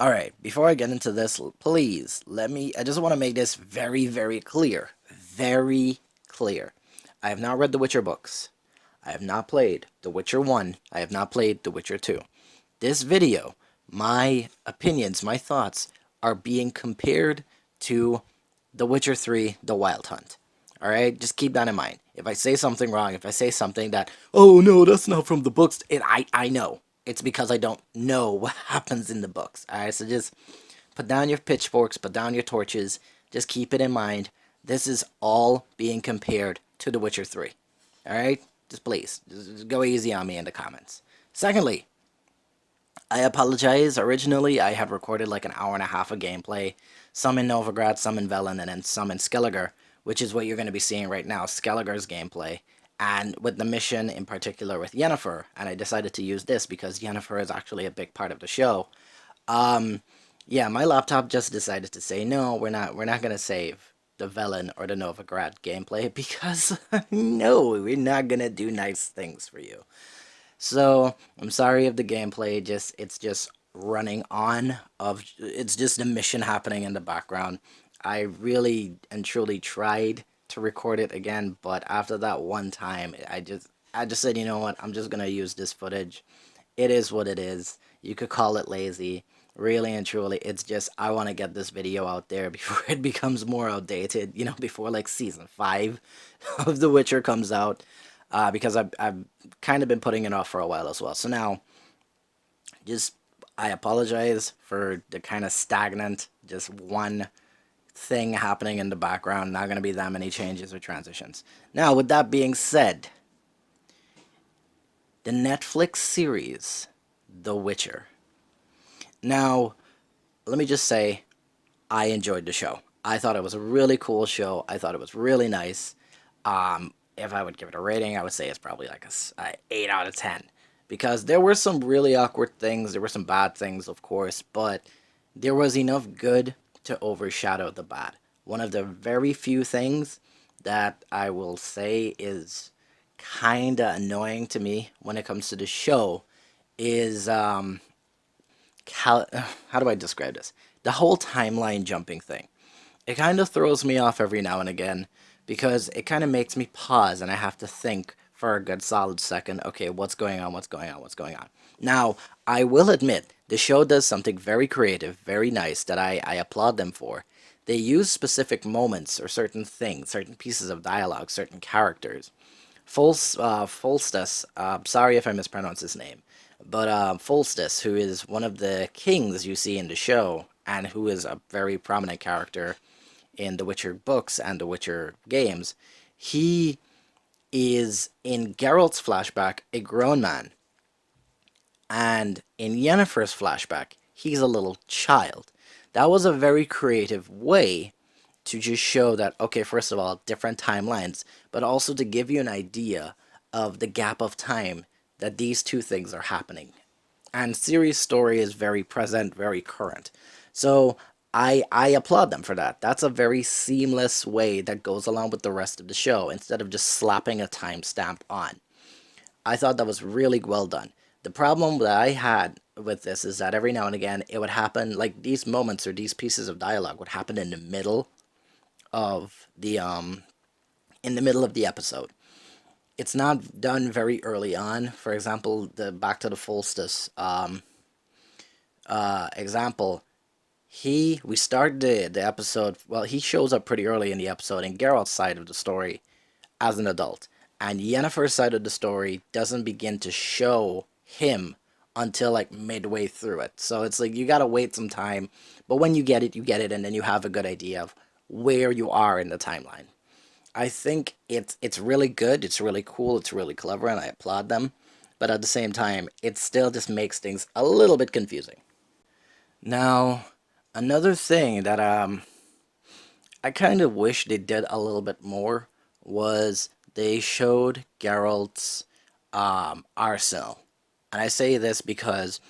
Alright, before I get into this, please I just want to make this very, very clear. Very clear. I have not read the Witcher books. I have not played The Witcher 1. I have not played The Witcher 2. This video, my opinions, my thoughts, are being compared to The Witcher 3, The Wild Hunt. Alright, just keep that in mind. If I say something wrong, if I say something that, oh no, that's not from the books, I know. It's because I don't know what happens in the books. Alright, so just put down your pitchforks, put down your torches, just keep it in mind. This is all being compared to The Witcher 3. Alright? Just please, just go easy on me in the comments. Secondly, I apologize. Originally, I had recorded like an hour and a half of gameplay, some in Novigrad, some in Velen, and then some in Skelliger, which is what you're going to be seeing right now, Skelliger's gameplay, and with the mission in particular with Yennefer. And I decided to use this because Yennefer is actually a big part of the show. Um, yeah, my laptop just decided to say no, we're not going to save the Velen or the Novigrad gameplay because no, we're not going to do nice things for you. So I'm sorry if the gameplay it's just running on of it's just a mission happening in the background. I really and truly tried to record it again, but after that one time, I just said, you know what, I'm just gonna use this footage. It is what it is. You could call it lazy. Really and truly, it's just I want to get this video out there before it becomes more outdated. Before like season 5 of The Witcher comes out, because I've kind of been putting it off for a while as well. So now, just I apologize for the kind of stagnant, just one thing happening in the background. Not going to be that many changes or transitions. Now, with that being said, the Netflix series, The Witcher. Now, let me just say, I enjoyed the show. I thought it was a really cool show. I thought it was really nice. If I would give it a rating, I would say it's probably like a 8 out of 10. Because there were some really awkward things, there were some bad things, of course, but there was enough good to overshadow the bad. One of the very few things that I will say is kinda annoying to me when it comes to the show is how, how do I describe this? The whole timeline jumping thing. It kind of throws me off every now and again because it kind of makes me pause and I have to think for a good solid second, okay, what's going on, what's going on, what's going on. Now, I will admit, the show does something very creative, very nice that I applaud them for. They use specific moments or certain things, certain pieces of dialogue, certain characters. Folstas, sorry if I mispronounce his name, but Folstas, who is one of the kings you see in the show, and who is a very prominent character in the Witcher books and the Witcher games, he is in Geralt's flashback a grown man, and in Yennefer's flashback he's a little child. That was a very creative way to just show that, okay, first of all, different timelines, but also to give you an idea of the gap of time that these two things are happening. And Ciri's story is very present, very current. So I applaud them for that. That's a very seamless way that goes along with the rest of the show instead of just slapping a timestamp on. I thought that was really well done. The problem that I had with this is that every now and again it would happen, like these moments or these pieces of dialogue would happen of the um in the middle of the episode. It's not done very early on. For example, the back to the Fulstus example, we start the episode, well, he shows up pretty early in the episode in Geralt's side of the story as an adult, and Yennefer's side of the story doesn't begin to show him until like midway through it. So it's like you gotta wait some time, but when you get it, and then you have a good idea of where you are in the timeline. I think it's really good, it's really cool, it's really clever, and I applaud them. But at the same time, it still just makes things a little bit confusing. Now, another thing that I kind of wish they did a little bit more was they showed Geralt's arsenal. And I say this because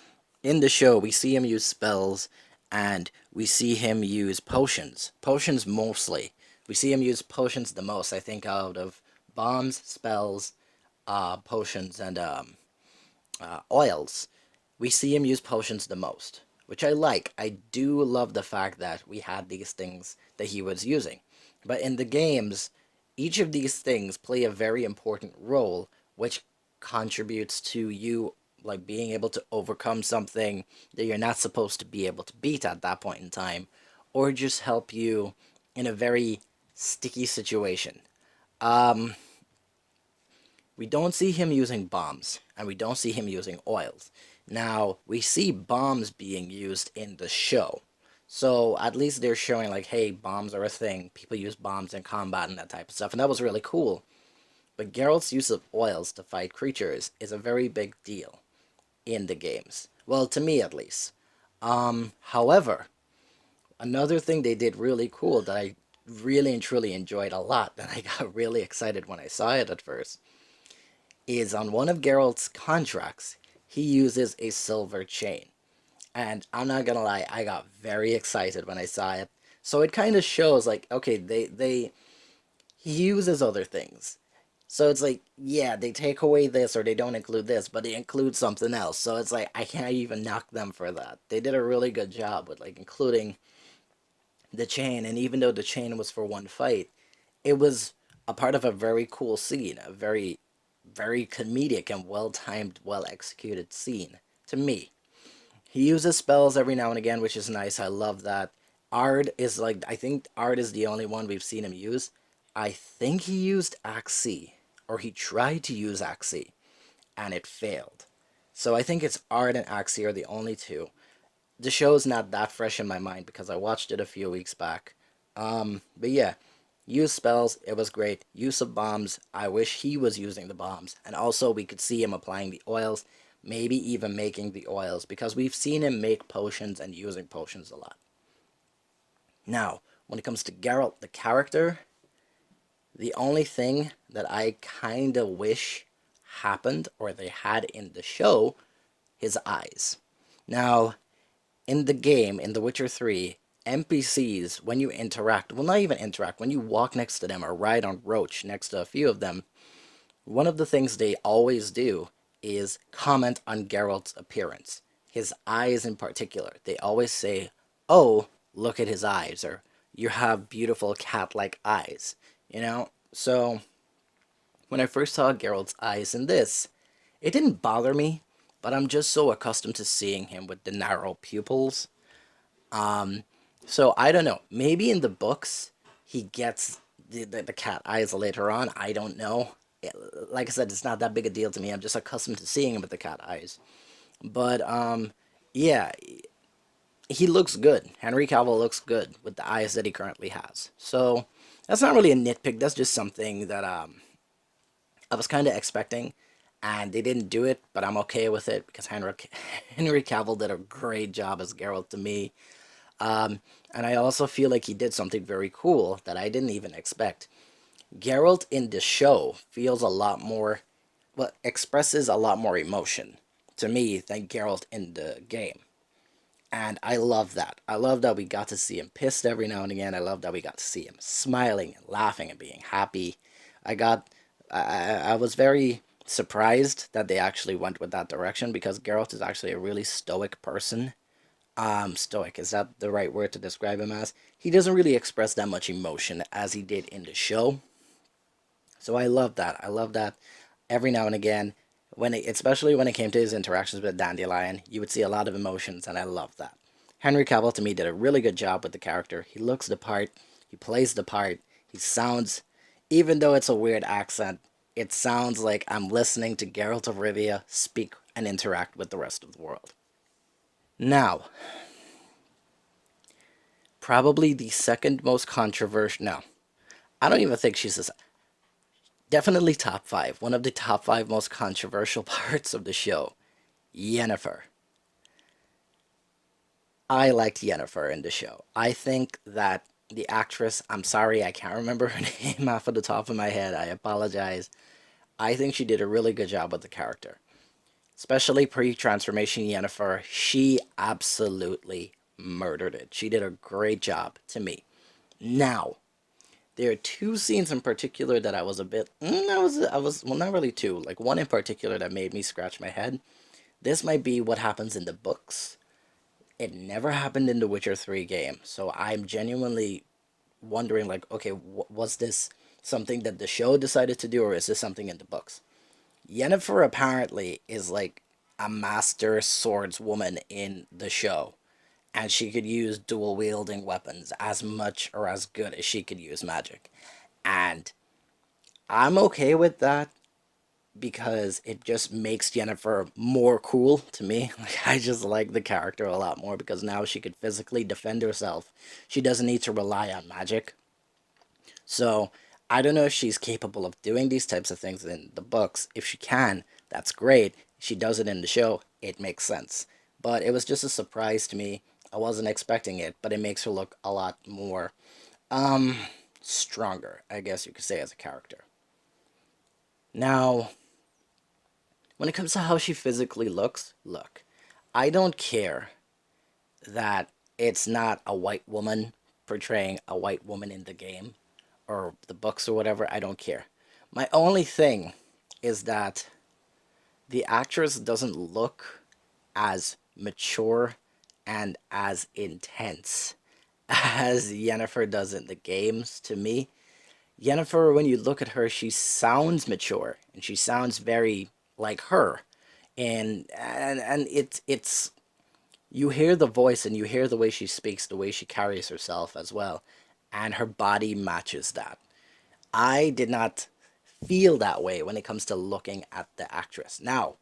in the show we see him use spells and we see him use potions. Potions mostly. We see him use potions the most, I think, out of bombs, spells, potions, and oils. We see him use potions the most. which I like. I do love the fact that we had these things that he was using. But in the games, each of these things play a very important role, which contributes to you like being able to overcome something that you're not supposed to be able to beat at that point in time, or just help you in a very sticky situation. Um, we don't see him using bombs, and we don't see him using oils. Now, we see bombs being used in the show. So at least they're showing like, hey, bombs are a thing. People use bombs in combat and that type of stuff, and that was really cool. But Geralt's use of oils to fight creatures is a very big deal in the games. Well, to me at least. However, another thing they did really cool that I really and truly enjoyed a lot, and I got really excited when I saw it at first, is on one of Geralt's contracts, he uses a silver chain. And I'm not gonna lie, I got very excited when I saw it. So it kind of shows like, okay, they he uses other things. So it's like, yeah, they take away this or they don't include this, but they include something else. So it's like I can't even knock them for that. They did a really good job with like including the chain, and even though the chain was for one fight, it was a part of a very cool scene, a very comedic and well timed, well executed scene to me. He uses spells every now and again, which is nice. I love that. Ard is like, I think Ard is the only one we've seen him use. I think he used Axie, or he tried to use Axie, and it failed. So I think it's Ard and Axie are the only two. The show's not that fresh in my mind because I watched it a few weeks back. But yeah, use spells, it was great. Use of bombs, I wish he was using the bombs. And also, we could see him applying the oils, maybe even making the oils, because we've seen him make potions and using potions a lot. Now, when it comes to Geralt, the character, the only thing that I kind of wish happened or they had in the show, his eyes. Now, in the game, in The Witcher 3, NPCs, when you interact, well, not even interact, when you walk next to them or ride on Roach next to a few of them, one of the things they always do is comment on Geralt's appearance. His eyes in particular. They always say, oh, look at his eyes, or you have beautiful cat like eyes. You know? So, when I first saw Geralt's eyes in this, it didn't bother me, but I'm just so accustomed to seeing him with the narrow pupils. Um, so I don't know. Maybe in the books he gets the cat eyes later on. I don't know. Like I said, it's not that big a deal to me. I'm just accustomed to seeing him with the cat eyes. But yeah, he looks good. Henry Cavill looks good with the eyes that he currently has. So that's not really a nitpick. That's just something that I was kind of expecting, and they didn't do it. But I'm okay with it because Henry Cavill did a great job as Geralt to me. And I also feel like he did something very cool that I didn't even expect. Geralt in the show feels a lot more, well, expresses a lot more emotion to me than Geralt in the game. And I love that. I love that we got to see him pissed every now and again. I love that we got to see him smiling and laughing and being happy. I got, I was very surprised that they actually went with that direction because Geralt is actually a really stoic person. Stoic, is that the right word to describe him as? He doesn't really express that much emotion as he did in the show. So I love that. I love that every now and again, especially when it came to his interactions with Dandelion, you would see a lot of emotions, and I love that. Henry Cavill to me did a really good job with the character. He looks the part, he plays the part, he sounds, even though it's a weird accent, it sounds like I'm listening to Geralt of Rivia speak and interact with the rest of the world. Now, probably the second most controversial. No, I don't even think she's a, definitely top five. One of the top five most controversial parts of the show. Yennefer. I liked Yennefer in the show. I think that the actress, I'm sorry, I can't remember her name off of the top of my head. I apologize. I think she did a really good job with the character. Especially pre-transformation Yennefer. She absolutely murdered it. She did a great job to me. Now, there are two scenes in particular that I was a bit, well, not really two, like one in particular that made me scratch my head. This might be what happens in the books. It never happened in the Witcher 3 game. So I'm genuinely wondering, like, okay, was this something that the show decided to do, or is this something in the books? Yennefer apparently is like a master swordswoman in the show, and she could use dual wielding weapons as much or as good as she could use magic. And I'm okay with that because it just makes Yennefer more cool to me. Like, I just like the character a lot more because now she could physically defend herself. She doesn't need to rely on magic. So I don't know if she's capable of doing these types of things in the books. If she can, that's great. If she does it in the show, it makes sense. But it was just a surprise to me. I wasn't expecting it, but it makes her look a lot more um stronger, I guess you could say, as a character. Now, when it comes to how she physically looks, look, I don't care that it's not a white woman portraying a white woman in the game or the books or whatever. I don't care. My only thing is that the actress doesn't look as mature and as intense as Yennefer does in the games to me. Yennefer, when you look at her, she sounds mature and she sounds very like her. And it's you hear the voice and you hear the way she speaks, the way she carries herself as well, and her body matches that. I did not feel that way when it comes to looking at the actress. Now,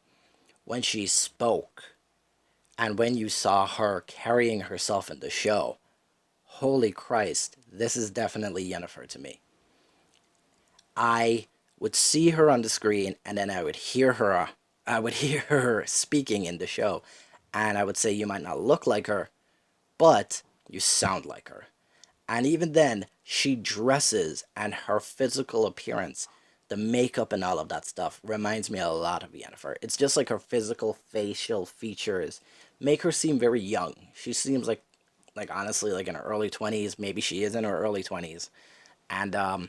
when she spoke and when you saw her carrying herself in the show, holy Christ, this is definitely Yennefer to me. I would see her on the screen and then I would hear her speaking in the show, and I would say you might not look like her, but you sound like her. And even then, she dresses and her physical appearance, the makeup and all of that stuff reminds me a lot of Yennefer. It's just like her physical facial features make her seem very young. She seems like honestly like in her early 20s, maybe she is in her early 20s. And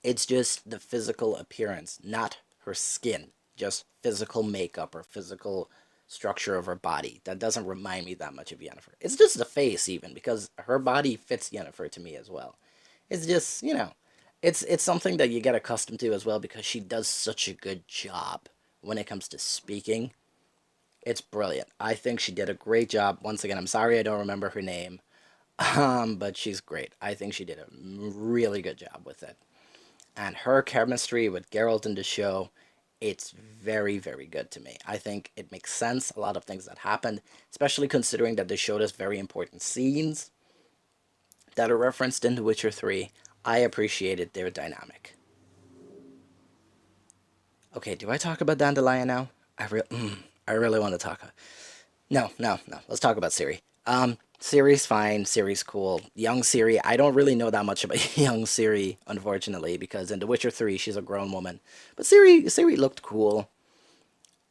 it's just the physical appearance, not her skin, just physical makeup or physical structure of her body. That doesn't remind me that much of Yennefer. It's just the face, even, because her body fits Yennefer to me as well. It's just, it's something that you get accustomed to as well because she does such a good job when it comes to speaking. It's brilliant. I think she did a great job. Once again, I'm sorry I don't remember her name, but she's great. I think she did a really good job with it, and her chemistry with Geralt in the show, it's very, very good to me. I think it makes sense, a lot of things that happened, especially considering that they showed us very important scenes that are referenced in The Witcher 3. I appreciated their dynamic. Okay, do I talk about Dandelion now? I really want to talk. No, no, no. Let's talk about Siri. Siri's fine. Siri's cool. Young Siri, I don't really know that much about young Siri, unfortunately, because in The Witcher 3, she's a grown woman. But Siri looked cool.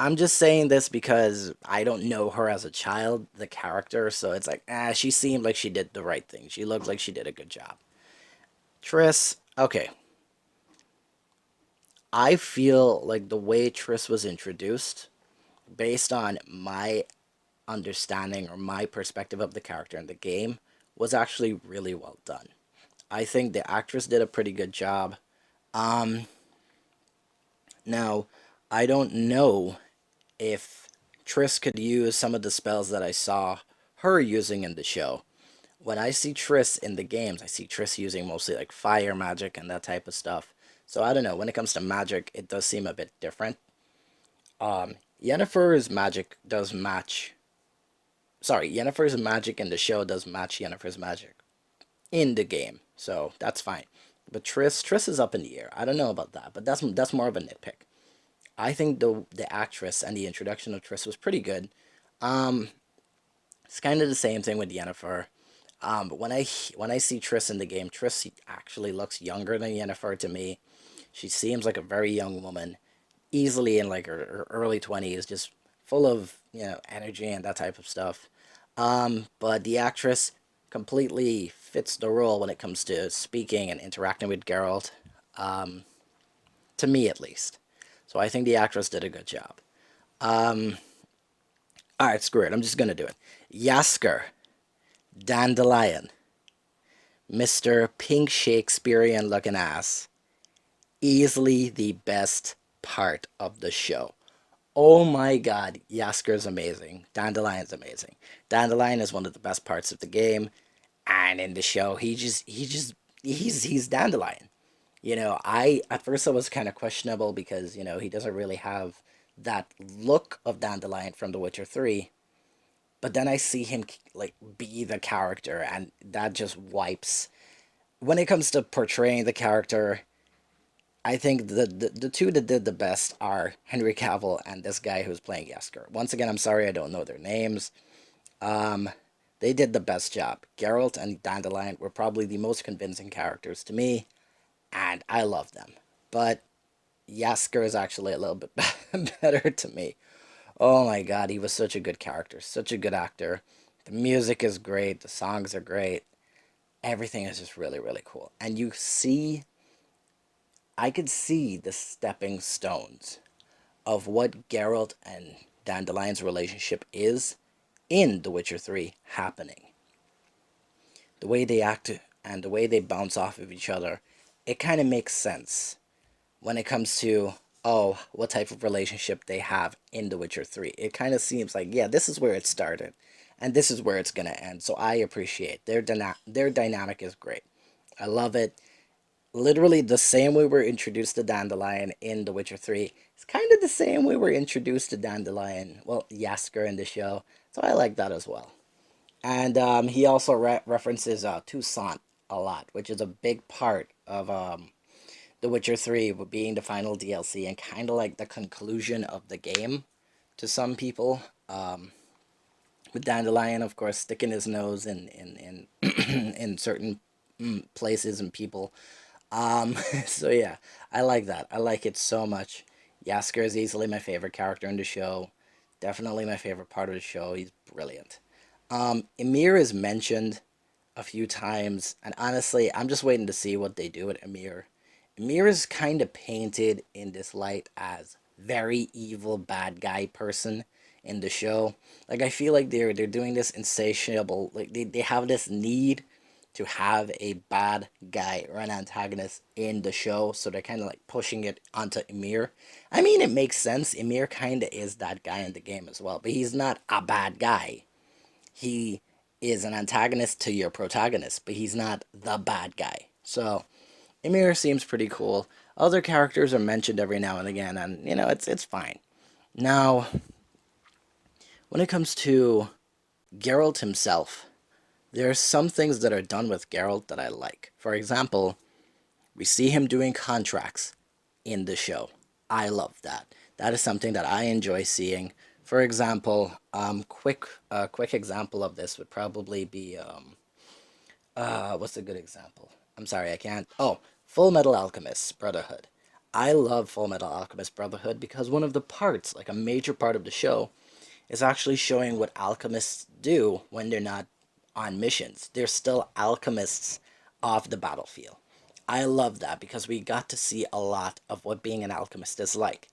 I'm just saying this because I don't know her as a child, the character, so it's like, she seemed like she did the right thing. She looked like she did a good job. Triss, okay. I feel like the way Triss was introduced, based on my understanding or my perspective of the character in the game, was actually really well done. I think the actress did a pretty good job. Um, Now, I don't know if Triss could use some of the spells that I saw her using in the show. When I see Triss in the games, I see Triss using mostly like fire magic and that type of stuff. So I don't know. When it comes to magic, it does seem a bit different. Yennefer's magic does match. Sorry, Yennefer's magic in the show does match Yennefer's magic in the game, so that's fine. But Triss is up in the air. I don't know about that, but that's more of a nitpick. I think the actress and the introduction of Triss was pretty good. Um, it's kind of the same thing with Yennefer. But when I see Triss in the game, Triss actually looks younger than Yennefer to me. She seems like a very young woman, easily in like her early 20s, just full of energy and that type of stuff. But the actress completely fits the role when it comes to speaking and interacting with Geralt, to me at least. So I think the actress did a good job. All right, screw it. I'm just gonna do it. Yasker, Dandelion, Mr. Pink Shakespearean looking ass. Easily the best part of the show. Oh my god, Yasker's amazing. Dandelion's amazing. Dandelion is one of the best parts of the game, and in the show, he's Dandelion. I at first I was kind of questionable because he doesn't really have that look of Dandelion from The Witcher 3, but then I see him like be the character, and that just wipes. When it comes to portraying the character, I think the two that did the best are Henry Cavill and this guy who's playing Yesker. Once again, I'm sorry I don't know their names. Um, they did the best job. Geralt and Dandelion were probably the most convincing characters to me, and I love them. But Yasker is actually a little bit better to me. Oh my god, he was such a good character, such a good actor. The music is great, the songs are great. Everything is just really, really cool. And I could see the stepping stones of what Geralt and Dandelion's relationship is in The Witcher 3 happening. The way they act and the way they bounce off of each other, it kind of makes sense when it comes to, oh, what type of relationship they have in The Witcher 3. It kind of seems like, yeah, this is where it started and this is where it's going to end. So I appreciate their dynamic is great. I love it. Literally the same way we're introduced to Dandelion in The Witcher 3. It's kind of the same way we're introduced to Dandelion, well, Yasker in the show. So I like that as well. And he also references Toussaint a lot, which is a big part of The Witcher 3 being the final DLC and kind of like the conclusion of the game to some people. With Dandelion, of course, sticking his nose in certain places and people. So yeah, I like that. I like it so much. Yasker is easily my favorite character in the show. Definitely my favorite part of the show. He's brilliant. Emir is mentioned a few times, and honestly, I'm just waiting to see what they do with Emir. Emir is kind of painted in this light as very evil, bad guy person in the show. Like I feel like they're doing this insatiable, like they have this need to have a bad guy or an antagonist in the show, so they're kind of like pushing it onto Emir. I mean, it makes sense. Emir kind of is that guy in the game as well, but he's not a bad guy. He is an antagonist to your protagonist, but he's not the bad guy. So Emir seems pretty cool. Other characters are mentioned every now and again, and it's fine. Now, when it comes to Geralt himself, there are some things that are done with Geralt that I like. For example, we see him doing contracts in the show. I love that. That is something that I enjoy seeing. For example, quick example of this would probably be what's a good example? I'm sorry, I can't. Oh, Full Metal Alchemist Brotherhood. I love Full Metal Alchemist Brotherhood because one of the parts, like a major part of the show, is actually showing what alchemists do when they're not on missions. They're still alchemists off the battlefield. I love that because we got to see a lot of what being an alchemist is like.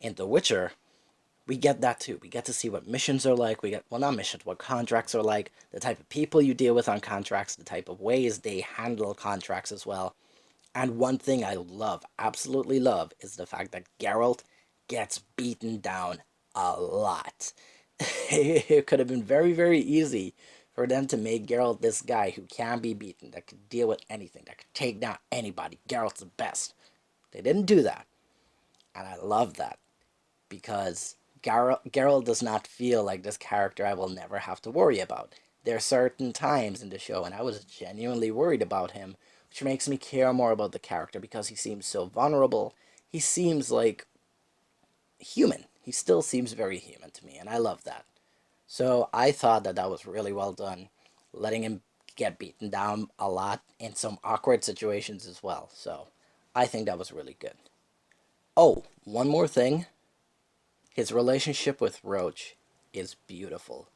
In The Witcher, we get that too. We get to see what missions are like. We get, well, not missions, what contracts are like, the type of people you deal with on contracts, the type of ways they handle contracts as well. And one thing I love, absolutely love, is the fact that Geralt gets beaten down a lot. It could have been very, very easy for them to make Geralt this guy who can be beaten, that could deal with anything, that could take down anybody. Geralt's the best. They didn't do that. And I love that because Geralt does not feel like this character I will never have to worry about. There are certain times in the show, and I was genuinely worried about him, which makes me care more about the character because he seems so vulnerable. He seems like human. He still seems very human to me, and I love that. So I thought that that was really well done, letting him get beaten down a lot in some awkward situations as well. So I think that was really good. Oh, one more thing. His relationship with Roach is beautiful.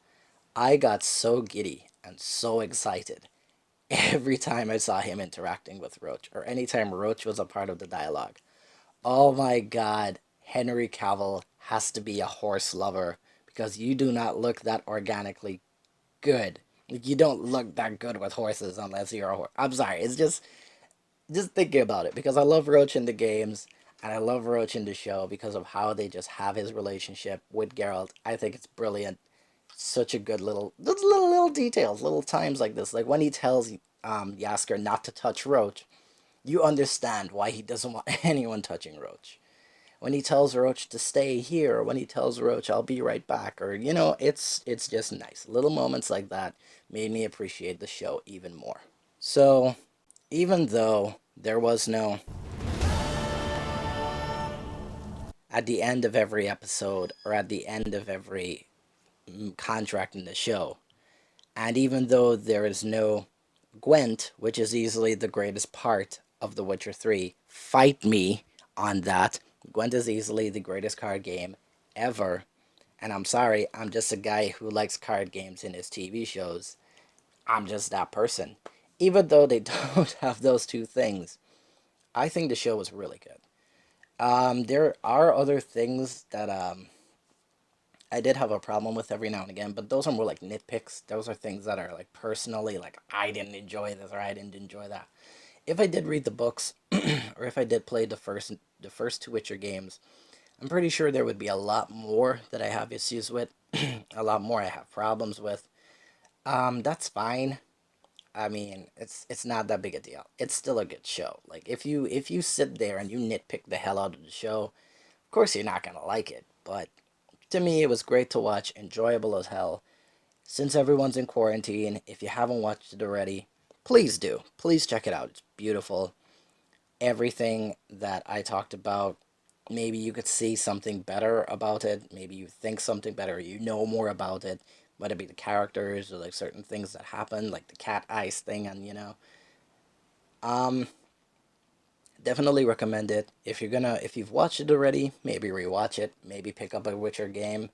I got so giddy and so excited every time I saw him interacting with Roach, or anytime Roach was a part of the dialogue. Oh my god, Henry Cavill has to be a horse lover because you do not look that organically good. Like, you don't look that good with horses unless you're a horse. I'm sorry. It's just thinking about it because I love Roach in the games and I love Roach in the show because of how they just have his relationship with Geralt. I think it's brilliant. Such a good little details, little times like this. Like when he tells Yasker not to touch Roach, you understand why he doesn't want anyone touching Roach. When he tells Roach to stay here, or when he tells Roach I'll be right back, or it's just nice. Little moments like that made me appreciate the show even more. So, even though there was no at the end of every episode or at the end of every contract in the show, and even though there is no Gwent, which is easily the greatest part of The Witcher 3, fight me on that. Gwent is easily the greatest card game ever. And I'm sorry, I'm just a guy who likes card games in his TV shows. I'm just that person. Even though they don't have those two things, I think the show was really good. There are other things that I did have a problem with every now and again, but those are more like nitpicks. Those are things that are like personally, like I didn't enjoy this or I didn't enjoy that. If I did read the books, or if I did play the first two Witcher games, I'm pretty sure there would be a lot more that I have issues with, a lot more I have problems with. That's fine. I mean, it's not that big a deal. It's still a good show. Like if you sit there and you nitpick the hell out of the show, of course you're not gonna like it. But to me, it was great to watch, enjoyable as hell. Since everyone's in quarantine, if you haven't watched it already, please do. Please check it out. It's beautiful. Everything that I talked about, maybe you could see something better about it. Maybe you think something better, you know more about it, whether it be the characters or like certain things that happen, like the cat eyes thing, and um, definitely recommend it. If you've watched it already, maybe rewatch it, maybe pick up a Witcher game.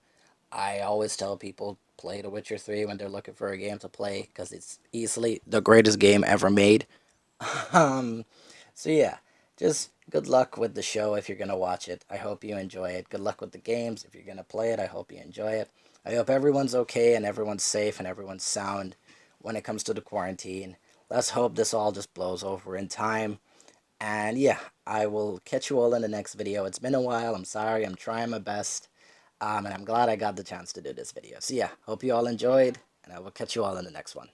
I always tell people play The Witcher 3 when they're looking for a game to play because it's easily the greatest game ever made. Um, so yeah, just good luck with the show if you're gonna watch it. I hope you enjoy it. Good luck with the games if you're gonna play it. I hope you enjoy it. I hope everyone's okay and everyone's safe and everyone's sound when it comes to the quarantine. Let's hope this all just blows over in time. And yeah, I will catch you all in the next video. It's been a while. I'm sorry. I'm trying my best. And I'm glad I got the chance to do this video. So yeah, hope you all enjoyed, and I will catch you all in the next one.